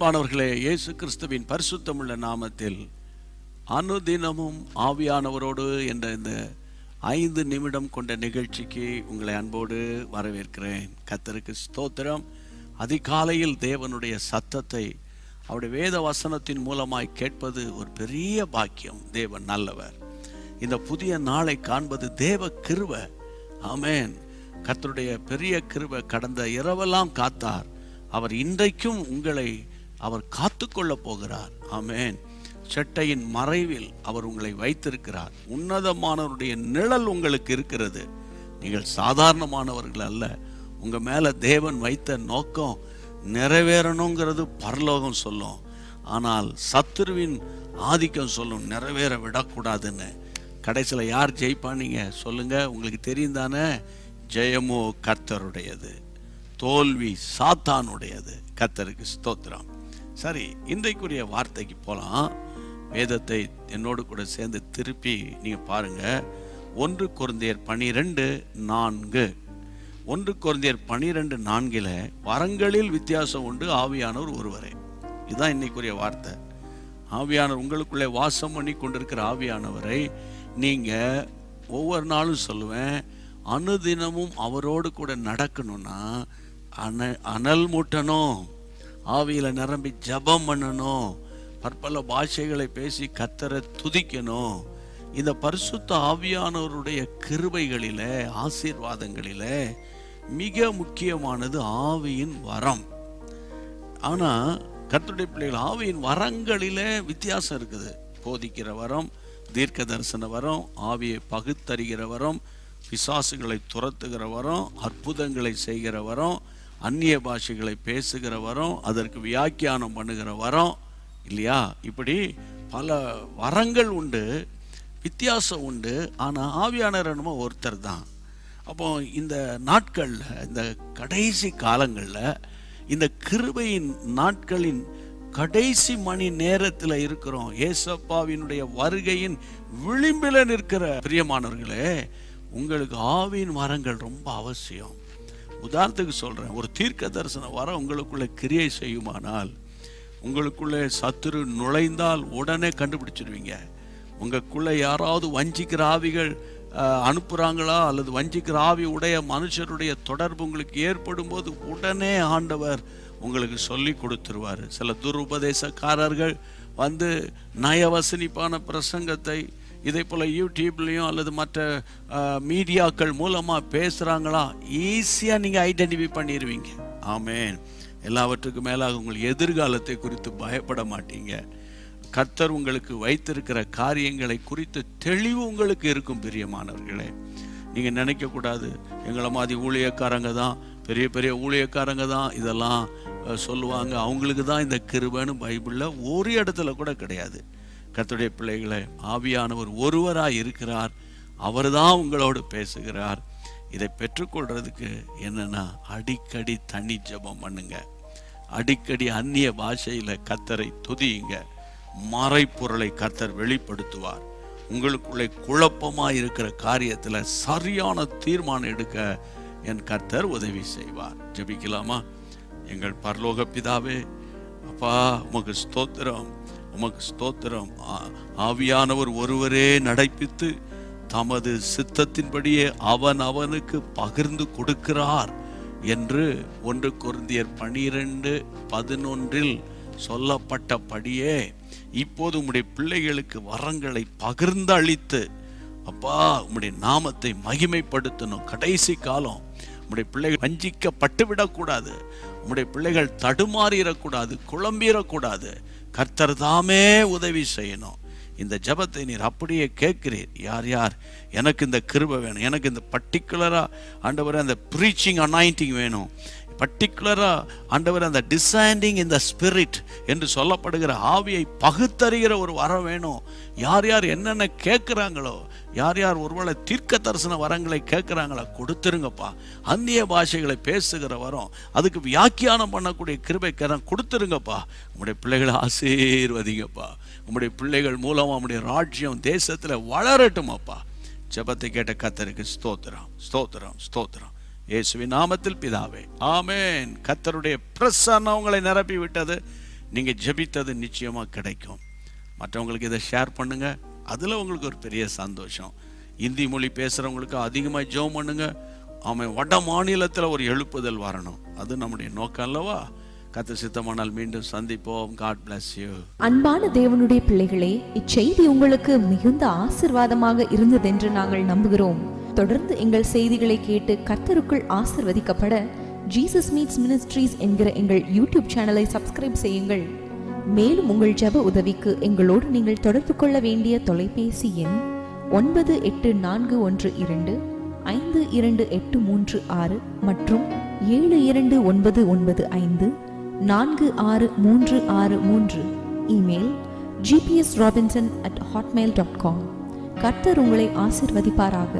அன்பானவர்களே, இயேசு கிறிஸ்துவின் பரிசுத்தமுள்ள நாமத்தில் அனுதினமும் ஆவியானவரோடு என்ற இந்த 5 நிமிடம் கொண்ட நிகழ்ச்சிக்கு உங்களை அன்போடு வரவேற்கிறேன். கர்த்தருக்கு ஸ்தோத்திரம். அதிகாலையில் தேவனுடைய சத்தத்தை அவருடைய வேத வசனத்தின் மூலமாய் கேட்பது ஒரு பெரிய பாக்கியம். தேவன் நல்லவர். இந்த புதிய நாளை காண்பது தேவ கிருபை. ஆமென். கர்த்தருடைய பெரிய கிருபை. கடந்த இரவெல்லாம் காத்தார். அவர் இன்றைக்கும் உங்களை அவர் காத்து கொள்ள போகிறார். ஆமென். செட்டையின் மறைவில் அவர் உங்களை வைத்திருக்கிறார். உன்னதமானவருடைய நிழல் உங்களுக்கு இருக்கிறது. நீங்கள் சாதாரணமானவர்கள் அல்ல. உங்க மேல தேவன் வைத்த நோக்கம் நிறைவேறணுங்கிறது பரலோகம் சொல்லும். ஆனால் சத்துருவின் ஆதிக்கம் சொல்லும் நிறைவேற விடக்கூடாதுன்னு. கடைசியில் யார் ஜெயிப்பானீங்க சொல்லுங்க? உங்களுக்கு தெரியும் தானே? ஜெயமோ கர்த்தருடையது, தோல்வி சாத்தானுடையது. கர்த்தருக்கு ஸ்தோத்திரம். சரி, இன்றைக்குரிய வார்த்தைக்கு போகலாம். வேதத்தை என்னோடு கூட சேர்ந்து திருப்பி நீங்க பாருங்க. 1 கொரிந்தியர் 12:4. 1 கொரிந்தியர் 12:4 வரங்களில் வித்தியாசம் உண்டு, ஆவியானவர் ஒருவரே. இதுதான் இன்னைக்குரிய வார்த்தை. ஆவியானவர் உங்களுக்குள்ளே வாசம் பண்ணி கொண்டிருக்கிற ஆவியானவரை நீங்க ஒவ்வொரு நாளும் சொல்லுவேன், அனுதினமும் அவரோடு கூட நடக்கணும்னா அனல் மூட்டணும், ஆவியில நிரம்பி ஜபம் பண்ணணும், பற்பல பாஷைகளை பேசி கர்த்தரை துதிக்கணும். இந்த பரிசுத்த ஆவியானவருடைய கிருபைகளிலே, ஆசீர்வாதங்களிலே மிக முக்கியமானது ஆவியின் வரம். ஆனா கர்த்தருடைய பிள்ளைகள், ஆவியின் வரங்களிலே வித்தியாசம் இருக்குது. போதிக்கிற வரம், தீர்க்க தரிசன வரம், ஆவியை பகுத்தறிகிற வரம், பிசாசுகளை துரத்துகிற வரம், அற்புதங்களை செய்கிற வரம், அந்நிய பாஷைகளை பேசுகிற வரம், அதற்கு வியாக்கியானம் பண்ணுகிற வரம், இல்லையா? இப்படி பல வரங்கள் உண்டு, வித்தியாசம் உண்டு. ஆனால் ஆவியானவர் என்னமோ ஒருத்தர் தான். அப்போ இந்த நாட்களில், இந்த கடைசி காலங்களில், இந்த கிருபையின் நாட்களின் கடைசி மணி நேரத்தில் இருக்கிறோம். ஏசப்பாவினுடைய வருகையின் விளிம்பில் நிற்கிற பிரியமானவர்களே, உங்களுக்கு ஆவியின் வரங்கள் ரொம்ப அவசியம். உதாரணத்துக்கு சொல்றேன், ஒரு தீர்க்க தரிசன வரம் உங்களுக்குள்ள கிரியை செய்யுமானால், உங்களுக்குள்ளே சத்துரு நுழைந்தால் உடனே கண்டுபிடிச்சிடுவீங்க. உங்களுக்குள்ள யாராவது வஞ்சிக்கிற ஆவிகள் அனுப்புறாங்களா, அல்லது வஞ்சிக்கிற ஆவி உடைய மனுஷருடைய தொடர்பு உங்களுக்கு ஏற்படும் போது உடனே ஆண்டவர் உங்களுக்கு சொல்லி கொடுத்துருவார். சில துருபதேசக்காரர்கள் வந்து நயவசனிப்பான பிரசங்கத்தை இதே போல் யூடியூப்லேயும் அல்லது மற்ற மீடியாக்கள் மூலமாக பேசுகிறாங்களா, ஈஸியாக நீங்கள் ஐடென்டிஃபை பண்ணிடுவீங்க. ஆமென். எல்லாவற்றுக்கும் மேலாக உங்கள் எதிர்காலத்தை குறித்து பயப்பட மாட்டீங்க. கர்த்தர் உங்களுக்கு வைத்திருக்கிற காரியங்களை குறித்து தெளிவு உங்களுக்கு இருக்கும். பிரியமானவர்களே, நீங்கள் நினைக்கக்கூடாது எங்களை மாதிரி ஊழியக்காரங்க தான், பெரிய பெரிய ஊழியக்காரங்க தான் இதெல்லாம் சொல்லுவாங்க, அவங்களுக்கு தான் இந்த கிருபைன்னு பைபிளில் ஒரு இடத்துல கூட கிடையாது. கர்த்தருடைய பிள்ளைகளை, ஆவியானவர் ஒருவராய் இருக்கிறார். அவர் தான் உங்களோடு பேசுகிறார். இதை பெற்றுக்கொள்றதுக்கு என்னன்னா, அடிக்கடி தனி ஜெபம் பண்ணுங்க, அடிக்கடி அந்நிய பாஷையில கர்த்தரை துதியுங்க. மறைப்பொருளை கர்த்தர் வெளிப்படுத்துவார். உங்களுக்குள்ளே குழப்பமாய் இருக்கிற காரியத்துல சரியான தீர்மானம் எடுக்க என் கர்த்தர் உதவி செய்வார். ஜெபிக்கலாமா? எங்கள் பரலோக பிதாவே, அப்பா உமக்கு ஸ்தோத்திரம், உமக்கு ஸ்தோத்திரம். ஆவியானவர் ஒருவரே நடப்பித்து தமது சித்தத்தின்படியே அவனுக்கு பகிர்ந்து கொடுக்கிறார் என்று 1 கொரிந்தியர் 12:11 சொல்லப்பட்டபடியே இப்போது உம்முடைய பிள்ளைகளுக்கு வரங்களை பகிர்ந்து அளித்து, அப்பா உம்முடைய நாமத்தை மகிமைப்படுத்தணும். கடைசி காலம், உம்முடைய பிள்ளைகள் வஞ்சிக்கப்பட்டு விடக்கூடாது, உம்முடைய பிள்ளைகள் தடுமாறிடக்கூடாது, குழம்பிடக்கூடாது. கர்த்தர் தாமே உதவி செய்யணும். இந்த ஜெபத்தை நீர் அப்படியே கேட்கிறீர். யார் யார் எனக்கு இந்த கிருபை வேணும், எனக்கு இந்த பர்டிகுலரா ஆண்டவரே அந்த ப்ரீச்சிங் அனாயிண்டிங் வேணும், பர்டிகுலரா ஆண்டவர் அந்த டிசைண்டிங் இன் த ஸ்பிரிட் என்று சொல்லப்படுகிற ஆவியை பகுத்தறிகிற ஒரு வரம் வேணும். யார் யார் என்னென்ன கேட்குறாங்களோ, யார் யார் ஒருவேளை தீர்க்க தரிசன வரங்களை கேட்குறாங்களோ கொடுத்துருங்கப்பா. அந்நிய பாஷைகளை பேசுகிற வரம், அதுக்கு வியாக்கியானம் பண்ணக்கூடிய கிருபைக்கரம் கொடுத்துருங்கப்பா. உங்களுடைய பிள்ளைகளை ஆசீர்வதிங்கப்பா. உங்களுடைய பிள்ளைகள் மூலமாக உங்களுடைய ராஜ்யம் தேசத்தில் வளரட்டும் அப்பா. ஜெபத்தை கேட்ட கர்த்தருக்கு ஸ்தோத்திரம், ஸ்தோத்திரம், ஸ்தோத்திரம். இயேசுவின் நாமத்தில் பிதாவே, ஆமென். கர்த்தருடைய பிரசன்னம் உங்களை நிரப்பி விட்டது. நீங்கள் ஜெபித்தது நிச்சயமாக கிடைக்கும். மற்றவங்களுக்கு இதை ஷேர் பண்ணுங்கள், அதில் உங்களுக்கு ஒரு பெரிய சந்தோஷம். இந்தி மொழி பேசுகிறவங்களுக்கு அதிகமாக ஜெபம் பண்ணுங்க. அவன் வட மாநிலத்தில் ஒரு எழுப்புதல் வரணும், அது நம்முடைய நோக்கம் அல்லவா? கர்த்தர் சித்தமானால் மீண்டும் சந்திப்போம். God bless you. அன்பான தேவனுடைய பிள்ளைகளே, இச்செய்தி உங்களுக்கு மிகுந்த ஆசீர்வாதமாக இருந்ததென்று நாங்கள் நம்புகிறோம். தொடர்ந்து எங்கள் செய்திகளை கேட்டு கர்த்தருக்குள் ஆசீர்வதிக்கப்பட ஜீசஸ் மீட்ஸ் மினிஸ்ட்ரீஸ் என்கிற எங்கள் யூடியூப் சேனலை சப்ஸ்கிரைப் செய்யுங்கள். மேலும் உங்கள் ஜெப உதவிக்கு எங்களோடு நீங்கள் தொடர்பு கொள்ள வேண்டிய தொலைபேசி எண் 9842252836 மற்றும் 7299546363. Email gpsrobinson@hotmail.com. கர்த்தர் உங்களை ஆசீர்வதிப்பாராக.